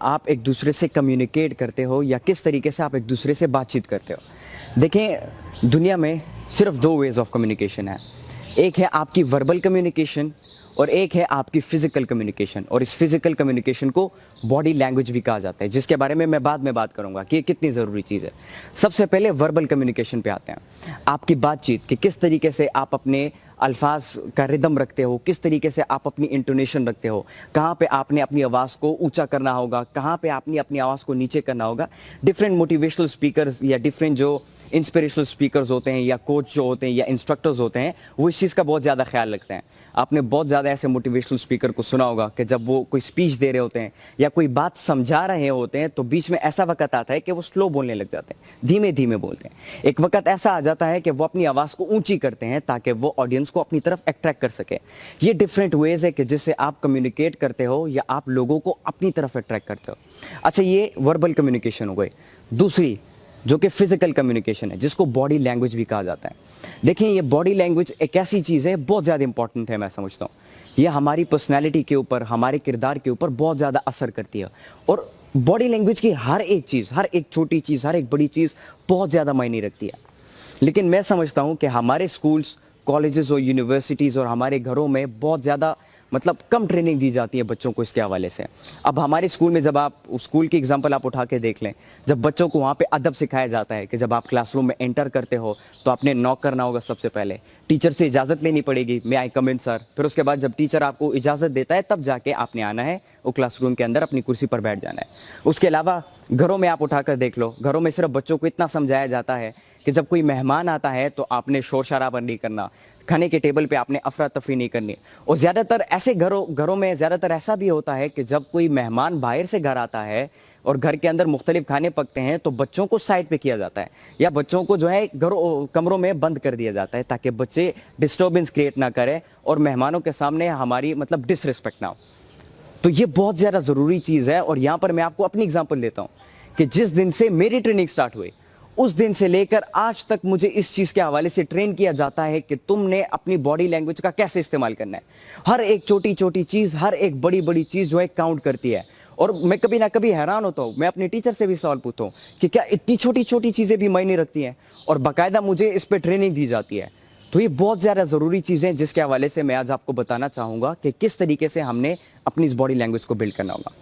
आप एक दूसरे से कम्युनिकेट करते हो या किस तरीके से आप एक दूसरे से बातचीत करते हो। देखें, दुनिया में सिर्फ दो वेज ऑफ कम्युनिकेशन है। एक है आपकी वर्बल कम्युनिकेशन और एक है आपकी फिजिकल कम्युनिकेशन। और इस फिजिकल कम्युनिकेशन को बॉडी लैंग्वेज भी कहा जाता है, जिसके बारे में मैं बाद में बात करूंगा कि ये कितनी ज़रूरी चीज़ है। सबसे पहले वर्बल कम्युनिकेशन पे आते हैं। आपकी बातचीत कि किस तरीके से आप अपने अल्फाज का रिदम रखते हो, किस तरीके से आप अपनी इंटोनेशन रखते हो, कहाँ पे आपने अपनी आवाज़ को ऊंचा करना होगा, कहाँ पे आपने अपनी आवाज़ को नीचे करना होगा। डिफरेंट मोटिवेशनल स्पीकर्स या डिफरेंट जो इंस्पिरेशनल स्पीकर्स होते हैं या कोच जो होते हैं या इंस्ट्रक्टर्स होते हैं, वो इस चीज़ का बहुत ज़्यादा ख्याल रखते हैं। आपने बहुत ज़्यादा ऐसे मोटिवेशनल स्पीकर को सुना होगा कि जब वो कोई स्पीच दे रहे होते हैं या कोई बात समझा रहे होते हैं तो बीच में ऐसा वक्त आता है कि वो स्लो बोलने लग जाते हैं, धीमे धीमे बोलते हैं। एक वक्त ऐसा आ जाता है कि वो अपनी आवाज़ को ऊंची करते हैं ताकि वो ऑडियंस को अपनी तरफ अट्रैक्ट कर सके। ये डिफरेंट वेज है कि जिससे आप कम्युनिकेट करते हो या आप लोगों को अपनी तरफ अट्रैक्ट करते हो। अच्छा, ये वर्बल कम्युनिकेशन हो गई। दूसरी जो कि फिजिकल कम्युनिकेशन है, जिसको बॉडी लैंग्वेज भी कहा जाता है। देखिए, ये बॉडी लैंग्वेज एक ऐसी चीज़ है, बहुत ज़्यादा इंपॉर्टेंट है। मैं समझता हूँ ये हमारी पर्सनैलिटी के ऊपर, हमारे किरदार के ऊपर बहुत ज़्यादा असर करती है। और बॉडी लैंग्वेज की हर एक चीज़, हर एक छोटी चीज़, हर एक बड़ी चीज़ बहुत ज़्यादा मायने रखती है। लेकिन मैं समझता हूँ कि हमारे स्कूल्स, कॉलेजेस और यूनिवर्सिटीज़ और हमारे घरों में बहुत ज़्यादा कम ट्रेनिंग दी जाती है बच्चों को इसके हवाले से। अब हमारे स्कूल में, जब आप स्कूल की एग्जांपल आप उठा के देख लें, जब बच्चों को वहाँ पे अदब सिखाया जाता है कि जब आप क्लासरूम में एंटर करते हो तो आपने नॉक करना होगा सबसे पहले, टीचर से इजाज़त लेनी पड़ेगी, मे आई कम इन सर। फिर उसके बाद जब टीचर आपको इजाज़त देता है तब जाके आपने आना है वो क्लासरूम के अंदर, अपनी कुर्सी पर बैठ जाना है। उसके अलावा घरों में आप उठा कर देख लो, घरों में सिर्फ बच्चों को इतना समझाया जाता है कि जब कोई मेहमान आता है तो आपने शोर शराबा नहीं करना, खाने के टेबल पे आपने अफरा तफरी नहीं करनी। और ज़्यादातर ऐसे घरों में ज़्यादातर ऐसा भी होता है कि जब कोई मेहमान बाहर से घर आता है और घर के अंदर मुख्तलिफ खाने पकते हैं तो बच्चों को साइड पे किया जाता है या बच्चों को जो है कमरों में बंद कर दिया जाता है ताकि बच्चे डिस्टर्बेंस क्रिएट ना करें और मेहमानों के सामने हमारी डिसरिस्पेक्ट ना हो। तो ये बहुत ज़्यादा ज़रूरी चीज़ है। और यहाँ पर मैं आपको अपनी एग्जाम्पल देता हूँ कि जिस दिन से मेरी ट्रेनिंग स्टार्ट हुई उस दिन से लेकर आज तक मुझे इस चीज़ के हवाले से ट्रेन किया जाता है कि तुमने अपनी बॉडी लैंग्वेज का कैसे इस्तेमाल करना है। हर एक छोटी छोटी चीज़, हर एक बड़ी बड़ी चीज़ जो है काउंट करती है। और मैं कभी ना कभी हैरान होता हूँ, मैं अपने टीचर से भी सवाल पूछता हूँ कि क्या इतनी छोटी छोटी चीज़ें भी मायने रखती हैं, और बाकायदा मुझे इस पर ट्रेनिंग दी जाती है। तो ये बहुत ज़्यादा ज़रूरी चीज़ें जिसके हवाले से मैं आज आपको बताना चाहूँगा कि किस तरीके से हमने अपनी इस बॉडी लैंग्वेज को बिल्ड करना होगा।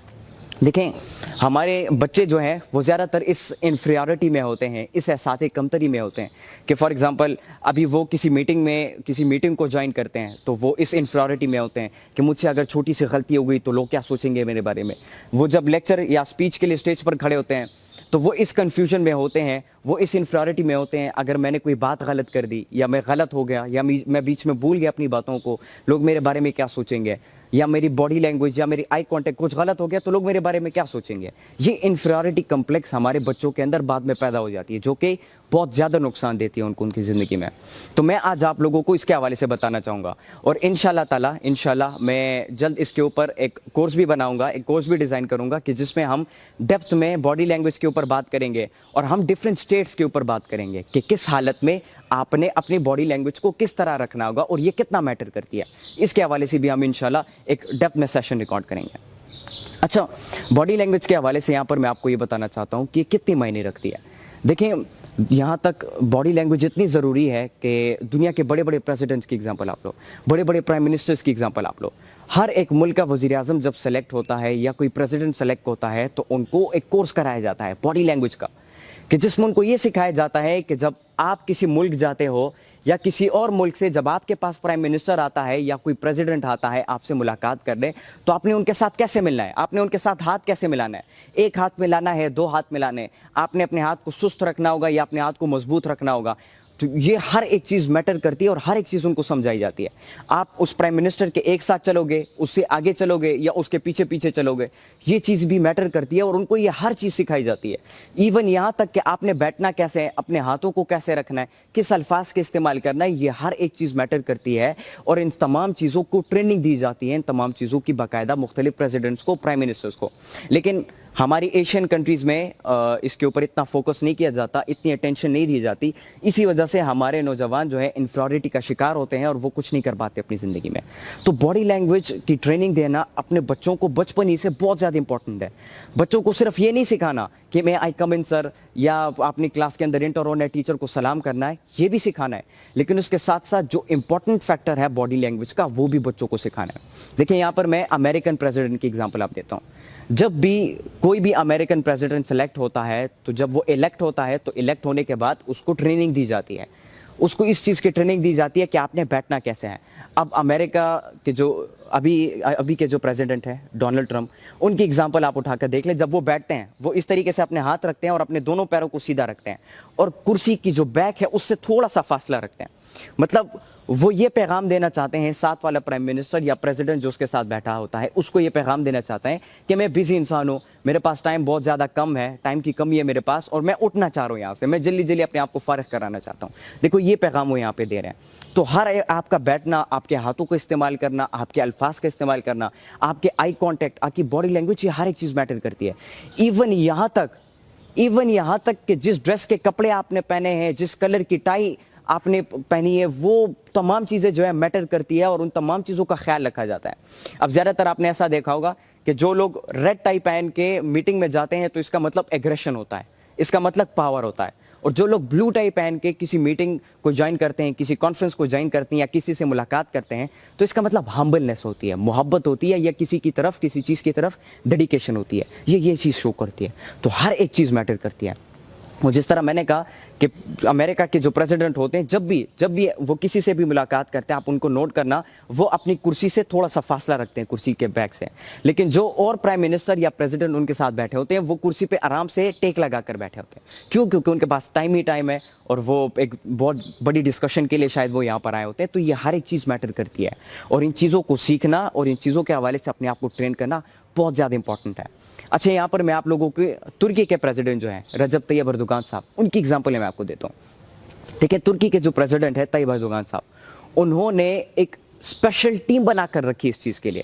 देखें, हमारे बच्चे जो हैं वो ज़्यादातर इस इन्फीरियरिटी में होते हैं, इस एहसास कमतरी में होते हैं कि फॉर एग्जांपल अभी वो किसी मीटिंग को ज्वाइन करते हैं तो वो इस इन्फीरियरिटी में होते हैं कि मुझसे अगर छोटी सी गलती हो गई तो लोग क्या सोचेंगे मेरे बारे में। वो जब लेक्चर या स्पीच के लिए स्टेज पर खड़े होते हैं तो वो इस कन्फ्यूजन में होते हैं, वो इस इन्फीरियरिटी में होते हैं, अगर मैंने कोई बात गलत कर दी या मैं गलत हो गया या मैं बीच में भूल गया अपनी बातों को, लोग मेरे बारे में क्या सोचेंगे, या मेरी बॉडी लैंग्वेज या मेरी आई कांटेक्ट कुछ गलत हो गया तो लोग मेरे बारे में क्या सोचेंगे। ये इन्फीरियरिटी कम्प्लेक्स हमारे बच्चों के अंदर बाद में पैदा हो जाती है, जो कि बहुत ज़्यादा नुकसान देती है उनकी ज़िंदगी में। तो मैं आज आप लोगों को इसके हवाले से बताना चाहूँगा और इंशाल्लाह मैं जल्द इसके ऊपर एक कोर्स भी बनाऊँगा, एक कोर्स भी डिज़ाइन करूँगा कि जिसमें हम डेप्थ में बॉडी लैंग्वेज के ऊपर बात करेंगे और हम डिफरेंट स्टेट्स के ऊपर बात करेंगे कि किस हालत में आपने अपनी बॉडी लैंग्वेज को किस तरह रखना होगा और ये कितना मैटर करती है। इसके हवाले से भी हम इंशाल्लाह एक डेप्थ में सेशन रिकॉर्ड करेंगे। अच्छा, बॉडी लैंग्वेज के हवाले से यहाँ पर मैं आपको ये बताना चाहता हूँ कि कितनी मायने रखती है। देखिए, यहाँ तक बॉडी लैंग्वेज इतनी ज़रूरी है कि दुनिया के बड़े बड़े प्रेसिडेंट्स की एग्जांपल आप लो, बड़े बड़े प्राइम मिनिस्टर्स की एग्जांपल आप लो। हर एक मुल्क का वज़ीर आज़म जब सेलेक्ट होता है या कोई प्रेसिडेंट सेलेक्ट होता है तो उनको एक कोर्स कराया जाता है बॉडी लैंग्वेज का, कि जिसमें उनको ये सिखाया जाता है कि जब आप किसी मुल्क जाते हो या किसी और मुल्क से जब आपके पास प्राइम मिनिस्टर आता है या कोई प्रेसिडेंट आता है आपसे मुलाकात करने, तो आपने उनके साथ कैसे मिलना है, आपने उनके साथ हाथ कैसे मिलाना है। एक हाथ मिलाना है, दो हाथ मिलाने, आपने अपने हाथ को सुस्त रखना होगा या अपने हाथ को मजबूत रखना होगा। तो ये हर एक चीज़ मैटर करती है और हर एक चीज़ उनको समझाई जाती है। आप उस प्राइम मिनिस्टर के एक साथ चलोगे, उससे आगे चलोगे या उसके पीछे पीछे चलोगे, ये चीज़ भी मैटर करती है और उनको ये हर चीज़ सिखाई जाती है। इवन यहाँ तक कि आपने बैठना कैसे है, अपने हाथों को कैसे रखना है, किस अल्फाज के इस्तेमाल करना है, ये हर एक चीज़ मैटर करती है और इन तमाम चीज़ों को ट्रेनिंग दी जाती है, इन तमाम चीज़ों की बाकायदा मुख्तलिफ प्रेसिडेंट्स को, प्राइम मिनिस्टर्स को। लेकिन हमारी एशियन कंट्रीज़ में इसके ऊपर इतना फोकस नहीं किया जाता, इतनी अटेंशन नहीं दी जाती। इसी वजह से हमारे नौजवान जो है इन्फ्लॉरिटी का शिकार होते हैं और वो कुछ नहीं कर पाते अपनी ज़िंदगी में। तो बॉडी लैंग्वेज की ट्रेनिंग देना अपने बच्चों को बचपन ही से बहुत ज़्यादा इंपॉर्टेंट है। बच्चों को सिर्फ ये नहीं सिखाना कि मैं आई कम इन सर या अपनी क्लास के अंदर इंटर होना है, टीचर को सलाम करना है, ये भी सिखाना है, लेकिन उसके साथ साथ जो इंपॉर्टेंट फैक्टर है बॉडी लैंग्वेज का वो भी बच्चों को सिखाना है। देखिए यहाँ पर मैं अमेरिकन प्रेसिडेंट की एग्जांपल आप देता हूँ। जब भी कोई भी अमेरिकन प्रेसिडेंट सेलेक्ट होता है, तो जब वो इलेक्ट होता है तो इलेक्ट होने के बाद उसको ट्रेनिंग दी जाती है, उसको इस चीज़ की ट्रेनिंग दी जाती है कि आपने बैठना कैसे है। अब अमेरिका के जो अभी के जो प्रेसिडेंट हैं डोनाल्ड ट्रंप, उनकी एग्जांपल आप उठाकर देख लें। जब वो बैठते हैं वो इस तरीके से अपने हाथ रखते हैं और अपने दोनों पैरों को सीधा रखते हैं और कुर्सी की जो बैक है उससे थोड़ा सा फासला रखते हैं। मतलब वो ये पैगाम देना चाहते हैं, साथ वाला प्राइम मिनिस्टर या प्रेसिडेंट जो उसके साथ बैठा होता है उसको ये पैगाम देना चाहते हैं कि मैं बिजी इंसान हूँ, मेरे पास टाइम बहुत ज़्यादा कम है, टाइम की कमी है मेरे पास और मैं उठना चाह रहा हूँ यहाँ से, मैं जल्दी जल्दी अपने आप को फारिग कराना चाहता हूँ। देखो ये पैगाम वो यहाँ पे दे रहे हैं। तो हर आपका बैठना, आपके हाथों को इस्तेमाल करना, आपके अल्फाज का इस्तेमाल करना, आपके आई कॉन्टैक्ट, आपकी बॉडी लैंग्वेज, ये हर एक चीज़ मैटर करती है। इवन यहाँ तक कि जिस ड्रेस के कपड़े आपने पहने हैं, जिस कलर की टाई आपने पहनी है, वो तमाम चीज़ें जो है मैटर करती है और उन तमाम चीज़ों का ख्याल रखा जाता है। अब ज़्यादातर आपने ऐसा देखा होगा कि जो लोग रेड टाई पहन के मीटिंग में जाते हैं तो इसका मतलब एग्रेशन होता है, इसका मतलब पावर होता है। और जो लोग ब्लू टाई पहन के किसी मीटिंग को ज्वाइन करते हैं, किसी कॉन्फ्रेंस को ज्वाइन करते हैं या किसी से मुलाकात करते हैं तो इसका मतलब हम्बलनेस होती है, मोहब्बत होती है या किसी की तरफ, किसी चीज़ की तरफ डेडिकेशन होती है। ये चीज़ शो करती है। तो हर एक चीज़ मैटर करती है। वो जिस तरह मैंने कहा कि अमेरिका के जो प्रेसिडेंट होते हैं जब भी वो किसी से भी मुलाकात करते हैं, आप उनको नोट करना, वो अपनी कुर्सी से थोड़ा सा फासला रखते हैं, कुर्सी के बैक से। लेकिन जो और प्राइम मिनिस्टर या प्रेसिडेंट उनके साथ बैठे होते हैं वो कुर्सी पे आराम से टेक लगा कर बैठे होते हैं। क्यों? क्योंकि उनके पास टाइम ही टाइम है और वो एक बहुत बड़ी डिस्कशन के लिए शायद वो यहाँ पर आए होते हैं। तो ये हर एक चीज़ मैटर करती है और इन चीज़ों को सीखना और इन चीज़ों के हवाले से अपने आप को ट्रेन करना बहुत ज़्यादा इंपॉर्टेंट है। अच्छा, यहाँ पर मैं आप लोगों के तुर्की के प्रेसिडेंट जो हैं रजब तैयब एर्दोगान साहब, उनकी एग्जांपल मैं आपको देता हूँ। देखिए, तुर्की के जो प्रेसिडेंट है तैयब एर्दोगान साहब, उन्होंने एक स्पेशल टीम बनाकर रखी इस चीज़ के लिए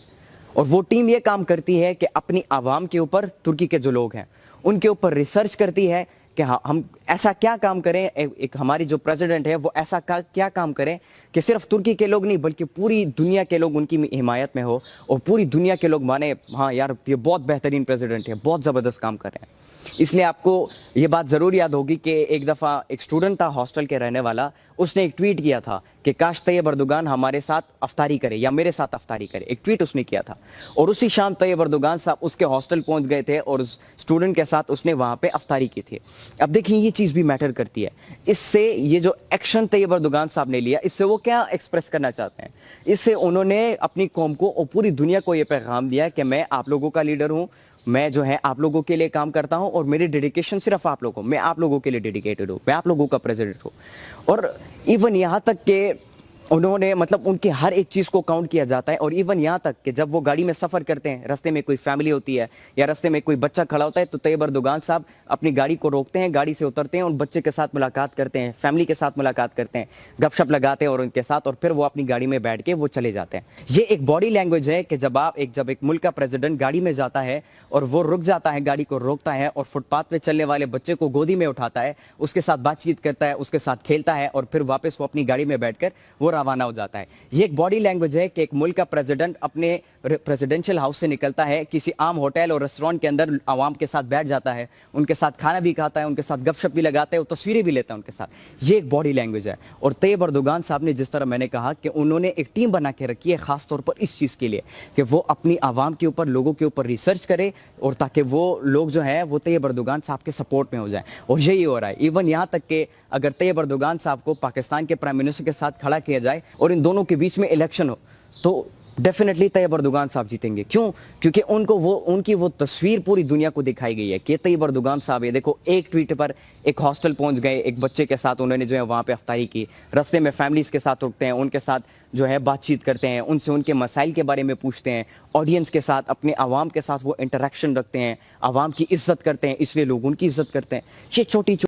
और वो टीम ये काम करती है कि अपनी आवाम के ऊपर, तुर्की के जो लोग हैं उनके ऊपर रिसर्च करती है कि हाँ हम ऐसा क्या काम करें, एक हमारी जो प्रेसिडेंट है वो ऐसा क्या काम करें कि सिर्फ तुर्की के लोग नहीं बल्कि पूरी दुनिया के लोग उनकी हिमायत में हो और पूरी दुनिया के लोग माने हाँ यार ये बहुत बेहतरीन प्रेसिडेंट है, बहुत ज़बरदस्त काम कर रहे हैं। इसलिए आपको ये बात ज़रूर याद होगी कि एक दफ़ा एक स्टूडेंट था हॉस्टल के रहने वाला, उसने एक ट्वीट किया था कि काश तैयब एर्दोगान हमारे साथ अफ्तारी करे या मेरे साथ अफ्तारी करे, एक ट्वीट उसने किया था। और उसी शाम तैयब एर्दोगान साहब उसके हॉस्टल पहुंच गए थे और उस स्टूडेंट के साथ उसने वहाँ पे अफ्तारी की थी। अब देखिए ये चीज़ भी मैटर करती है। इससे ये जो एक्शन तैयब एर्दोगान साहब ने लिया, इससे वो क्या एक्सप्रेस करना चाहते हैं? इससे उन्होंने अपनी कौम को और पूरी दुनिया को ये पैगाम दिया कि मैं आप लोगों का लीडर हूँ, मैं जो है आप लोगों के लिए काम करता हूं और मेरी डेडिकेशन सिर्फ आप लोगों, मैं आप लोगों के लिए डेडिकेटेड हूं, मैं आप लोगों का प्रेसिडेंट हूं। और इवन यहां तक कि उन्होंने मतलब उनकी हर एक चीज़ को काउंट किया जाता है। और इवन यहाँ तक कि जब वो गाड़ी में सफ़र करते हैं, रास्ते में कोई फैमिली होती है या रास्ते में कोई बच्चा खड़ा होता है तो तैयब एर्दोगान साहब अपनी गाड़ी को रोकते हैं, गाड़ी से उतरते हैं, उन बच्चे के साथ मुलाकात करते हैं, फैमिली के साथ मुलाकात करते हैं, गपशप लगाते हैं और उनके साथ, और फिर वो अपनी गाड़ी में बैठ के वो चले जाते हैं। ये एक बॉडी लैंग्वेज है कि जब एक मुल्क का प्रेसिडेंट गाड़ी में जाता है और वो रुक जाता है, गाड़ी को रोकता है और फुटपाथ पे चलने वाले बच्चे को गोदी में उठाता है, उसके साथ बातचीत करता है, उसके साथ खेलता है और फिर वापस वो अपनी गाड़ी में बैठकर वो रवाना हो जाता है। ये एक बॉडी लैंग्वेज है कि एक मुल्क का प्रेसिडेंट अपने प्रेसिडेंशियल हाउस से निकलता है, किसी आम होटल और रेस्टोरेंट के अंदर आवाम के साथ बैठ जाता है, उनके साथ खाना भी खाता है, उनके साथ गपशप भी लगाता है और तस्वीरें भी लेता है उनके साथ। ये एक बॉडी लैंग्वेज है। और तैयब एर्दोगान साहब ने, जिस तरह मैंने कहा कि उन्होंने एक टीम बना के रखी है खास तौर पर इस चीज़ के लिए कि वो अपनी आवाम के ऊपर, लोगों के ऊपर रिसर्च करे और ताकि वो लोग जो है वो तैयब एर्दोगान साहब के सपोर्ट में हो जाए। और यही हो रहा है। इवन यहाँ तक कि अगर तैयब एर्दोगान साहब को पाकिस्तान के प्राइम मिनिस्टर के साथ खड़ा किया जाए और इन दोनों के बीच में इलेक्शन हो तो डेफिनेटली तैयब एर्दोगान साहब जीतेंगे। क्यों? क्योंकि उनकी वो तस्वीर पूरी दुनिया को दिखाई गई है कि तैयब एर्दोगान साहब, ये देखो, एक ट्वीट पर एक हॉस्टल पहुंच गए, एक बच्चे के साथ उन्होंने जो है वहाँ पे अफ्तारी की, रास्ते में फैमिलीज के साथ रुकते हैं, उनके साथ जो है बातचीत करते हैं, उनसे उनके मसाइल के बारे में पूछते हैं, ऑडियंस के साथ, अपने आवाम के साथ वो इंटरेक्शन रखते हैं, आवाम की इज्जत करते हैं, इसलिए लोग उनकी इज्जत करते हैं। ये छोटी